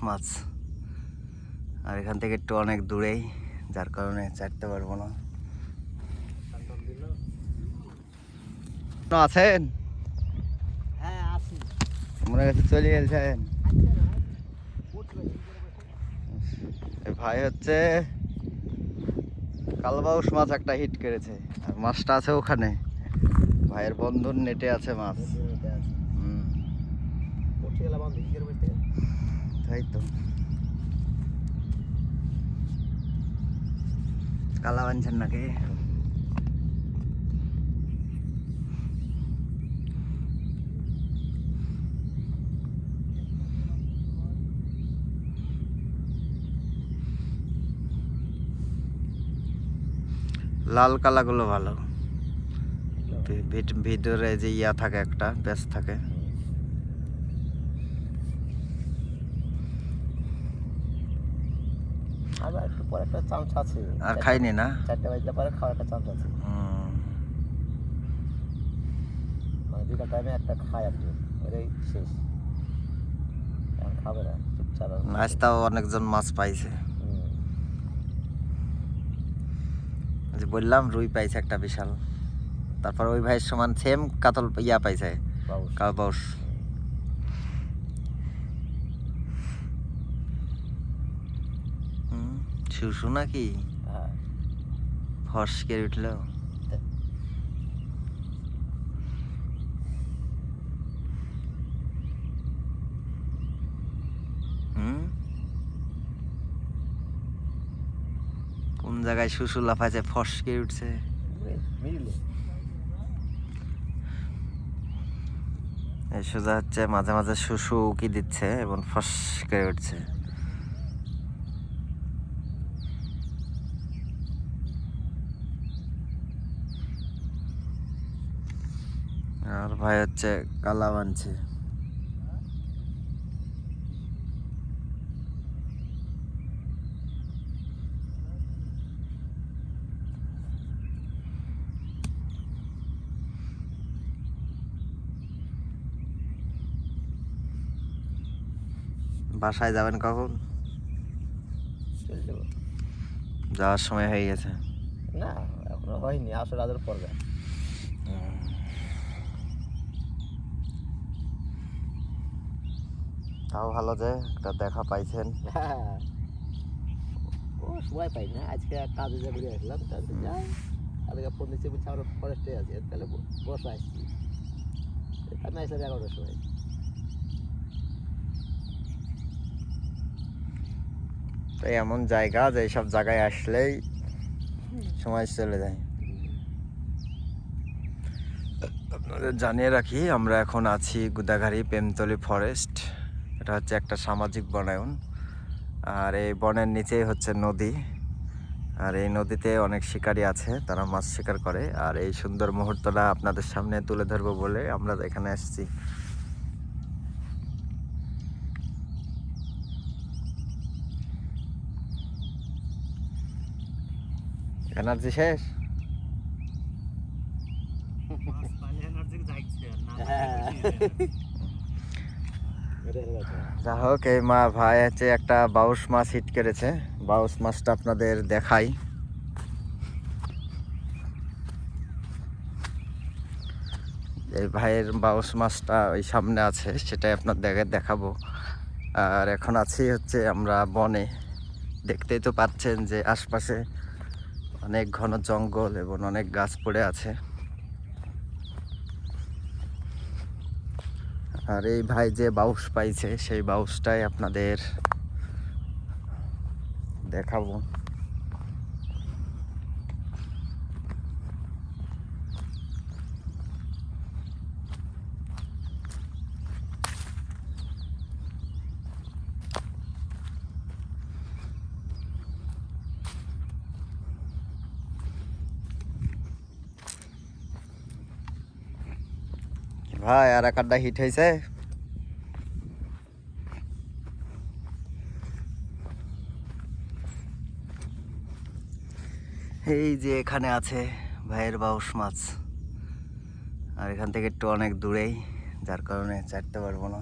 মাছ, আর এখান থেকে একটু অনেক দূরেই, যার কারণে চাটতে পারবো না। আছেন? হ্যাঁ আছি। মনে কাছে চলে গেছেন। ভাই হচ্ছে কালবাউস মাছ একটা হিট করেছে, আর মাছটা আছে ওখানে। ভাইয়ের বন্ধুর নেটে আছে মাছ। তাই তো কালা বানছেন নাকি? লাল কালাগুলো ভালো, ভিতরে যে ইয়া থাকে একটা ব্যাস থাকে। আবার একটু পরে একটা চান্স আছে, আর খাইনি না, 4টা বাজলে পরে খাওয়ার একটা চান্স আছে। মানে বিকাল টাইমে একটা খাই আর কি, এটাই শেষ। এখন খাবে না, চুপচাপ। আজ তাও অনেকজন মাছ পাইছে, যে বললাম রুই পাইছে একটা বিশাল। তারপর ওই ভাইয়ের সমান সেম কাতল ইয়া পাইছে, কালবাউস। শুশু নাকি? হ্যাঁ ফস কে উঠলো। কোন জায়গায় শুশু লাফাইছে, ফস কে উঠছে। এই সোজা হচ্ছে মাঝে মাঝে শুশু কি দিচ্ছে এবং ফস করে উঠছে। আর ভাই হচ্ছে কালা বানছে। বাসায় যাবেন কখন? চলে যাবো। যাওয়ার সময় হয়ে গেছে? না এখনো হয়নি, আসলে রাতের পর্বে। তাও ভালো যে একটা দেখা পাইছেন। হ্যাঁ ও সময় পাই না, আজকে কাজে যা ঘুরে আসলাম, তাহলে যাই। আজকে ফোন দিচ্ছে, বলছে আমরা ফরেস্টে আছি, তাহলে বসে আসছি। আমি আসলাম 11টার সময়। তো এমন জায়গা যে এইসব জায়গায় আসলেই সময় চলে যায়। আপনাদের জানিয়ে রাখি, আমরা এখন আছি গুদাগাড়ি প্রেমতলী ফরেস্ট। এটা হচ্ছে একটা সামাজিক বনায়ন, আর এই বনের নিচেই হচ্ছে নদী। আর এই নদীতে অনেক শিকারী আছে, তারা মাছ শিকার করে। আর এই সুন্দর মুহূর্তটা আপনাদের সামনে তুলে ধরবো বলে আমরা এখানে আসছি। এনার্জি শেষ। যা হোক, এই ভাই হচ্ছে একটা বাউস মাছ হিট করেছে। বাউস মাছটা আপনাদের দেখাই। এই ভাইয়ের বাউস মাছটা ওই সামনে আছে, সেটাই আপনাদের দেখাবো। আর এখন আছি হচ্ছে আমরা বনে। দেখতেই তো পাচ্ছেন যে আশপাশে অনেক ঘন জঙ্গল এবং অনেক গাছ পড়ে আছে। আর এই ভাই যে বাউস পাইছে, সেই বাউসটাই আপনাদের দেখাবো। ভাই আর এক আড্ডা হিট হয়েছে। এই যে এখানে আছে ভাইয়ের বাউস মাছ, আর এখান থেকে একটু অনেক দূরেই, যার কারণে চাটতে পারবো না।